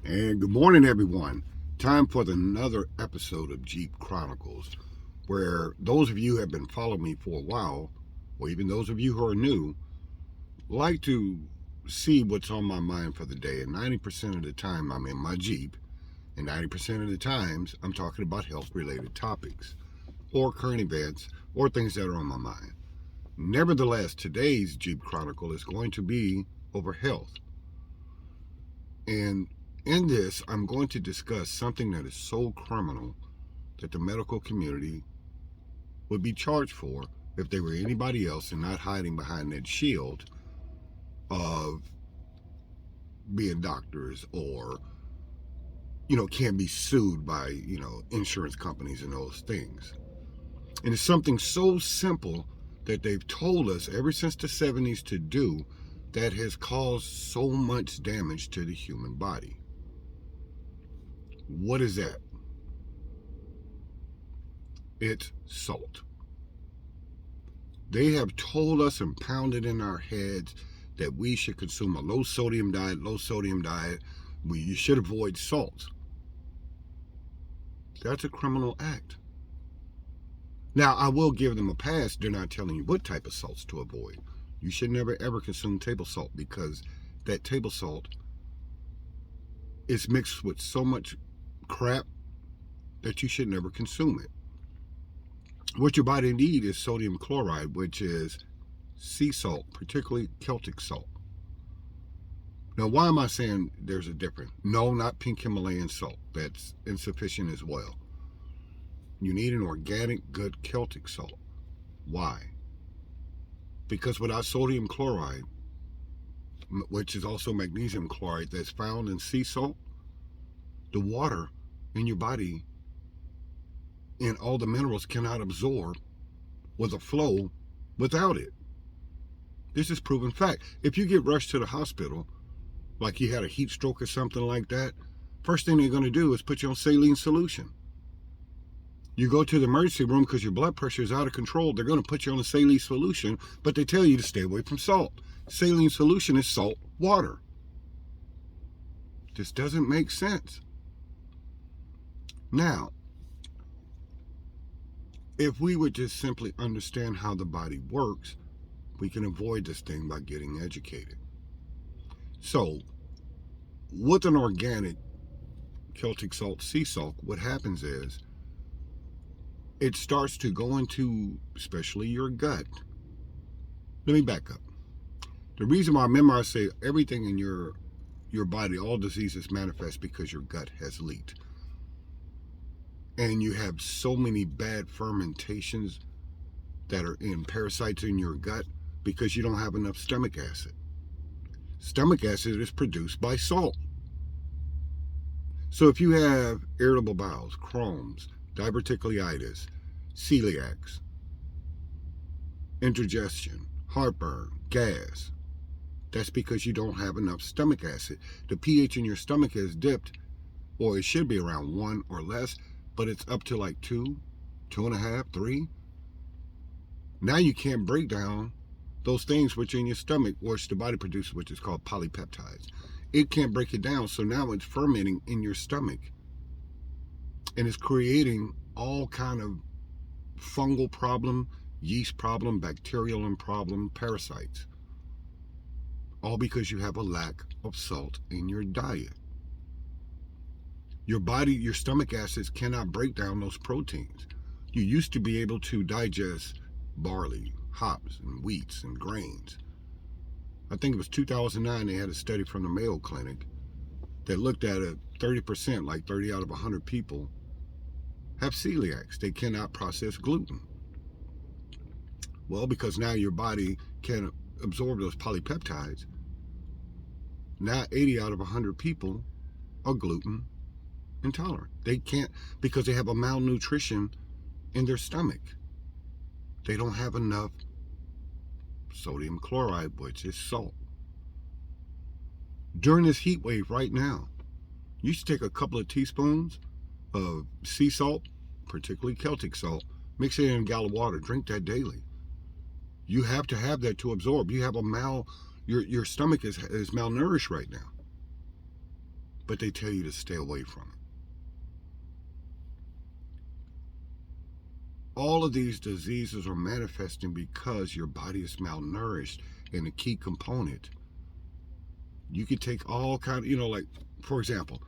And good morning, everyone. Time for another episode of Jeep Chronicles, where those of you who have been following me for a while, or even those of you who are new, like to see what's on my mind for the day. And 90% of the time, I'm in my Jeep, and 90% of the times, I'm talking about health related topics, or current events, or things that are on my mind. Nevertheless, today's Jeep Chronicle is going to be over health. And in this, I'm going to discuss something that is so criminal that the medical community would be charged for if they were anybody else and not hiding behind that shield of being doctors or, can be sued by, insurance companies and those things. And it's something so simple that they've told us ever since the 70s to do that has caused so much damage to the human body. What is that? It's salt. They have told us and pounded in our heads that we should consume a low sodium diet. You should avoid salt. That's a criminal act. Now, I will give them a pass. They're not telling you what type of salts to avoid. You should never ever consume table salt because that table salt is mixed with so much crap that you should never consume it. What your body needs is sodium chloride, which is sea salt, particularly Celtic salt. Now, why am I saying there's a difference? No, not pink Himalayan salt. That's insufficient as well. You need an organic, good Celtic salt. Why? Because without sodium chloride, which is also magnesium chloride that's found in sea salt, the water in your body and all the minerals cannot absorb with a flow without it. This is proven fact. If you get rushed to the hospital, like you had a heat stroke or something like that, first thing they're going to do is put you on saline solution. You go to the emergency room because your blood pressure is out of control, they're going to put you on a saline solution, but they tell you to stay away from salt. Saline solution is salt water. This doesn't make sense. Now, if we would just simply understand how the body works, we can avoid this thing by getting educated. So, with an organic Celtic salt, sea salt, what happens is it starts to go into, especially your gut. Let me back up. The reason why, remember I say everything in your body, all diseases manifest because your gut has leaked. And you have so many bad fermentations that are in parasites in your gut because you don't have enough stomach acid. Stomach acid is produced by salt. So if you have irritable bowels, Crohn's, diverticulitis, celiacs, indigestion, heartburn, gas, that's because you don't have enough stomach acid. The pH in your stomach has dipped, or it should be around 1 or less, but it's up to like 2, 2.5, 3. Now you can't break down those things which are in your stomach, which the body produces, which is called polypeptides. It can't break it down, so now it's fermenting in your stomach. And it's creating all kind of fungal problem, yeast problem, bacterial problem, parasites. All because you have a lack of salt in your diet. Your body, your stomach acids cannot break down those proteins. You used to be able to digest barley, hops, and wheats, and grains. I think it was 2009, they had a study from the Mayo Clinic that looked at it 30%, like 30 out of 100 people, have celiacs. They cannot process gluten. Well, because now your body can absorb those polypeptides, now 80 out of 100 people are gluten intolerant. They can't, because they have a malnutrition in their stomach. They don't have enough sodium chloride, which is salt. During this heat wave right now, you should take a couple of teaspoons of sea salt, particularly Celtic salt, mix it in a gallon of water, drink that daily. You have to have that to absorb. You have your stomach is malnourished right now. but they tell you to stay away from it. All of these diseases are manifesting because your body is malnourished, and a key component, you could take all kind of, like, for example,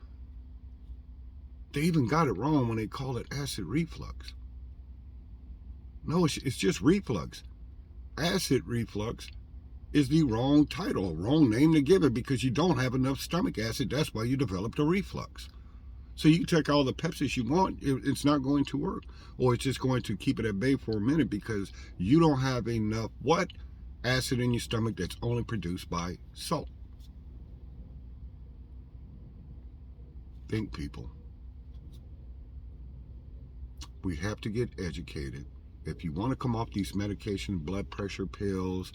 they even got it wrong when they call it acid reflux. No, it's just reflux. Acid reflux is the wrong title, wrong name to give it, because you don't have enough stomach acid. That's why you developed a reflux. So you can take all the Pepsis you want, it's not going to work. Or it's just going to keep it at bay for a minute because you don't have enough what? Acid in your stomach that's only produced by salt. Think, people. We have to get educated. If you want to come off these medications, blood pressure pills,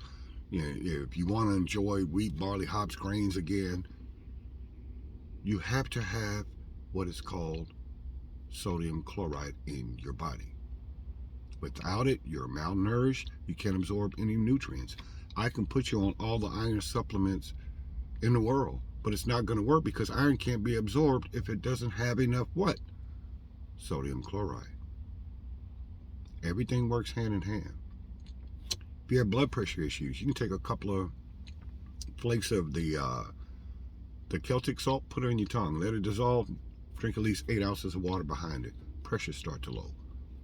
if you want to enjoy wheat, barley, hops, grains again, you have to have what is called sodium chloride in your body. Without it, you're malnourished. You can't absorb any nutrients. I can put you on all the iron supplements in the world, but it's not going to work because iron can't be absorbed if it doesn't have enough what? Sodium chloride. Everything works hand in hand. If you have blood pressure issues, you can take a couple of flakes of the Celtic salt, put it in your tongue, let it dissolve, drink at least 8 ounces of water behind it. Pressure start to low.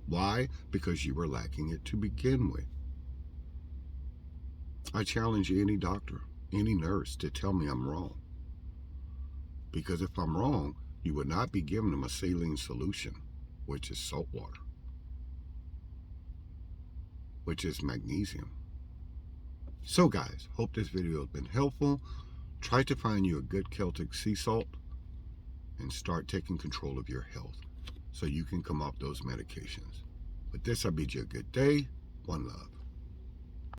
Why? Because you were lacking it to begin with. I challenge any doctor, any nurse to tell me I'm wrong. Because if I'm wrong, you would not be giving them a saline solution, which is salt water, which is magnesium. So guys, hope this video has been helpful. Try to find you a good Celtic sea salt and start taking control of your health so you can come off those medications. With this, I bid you a good day. One love.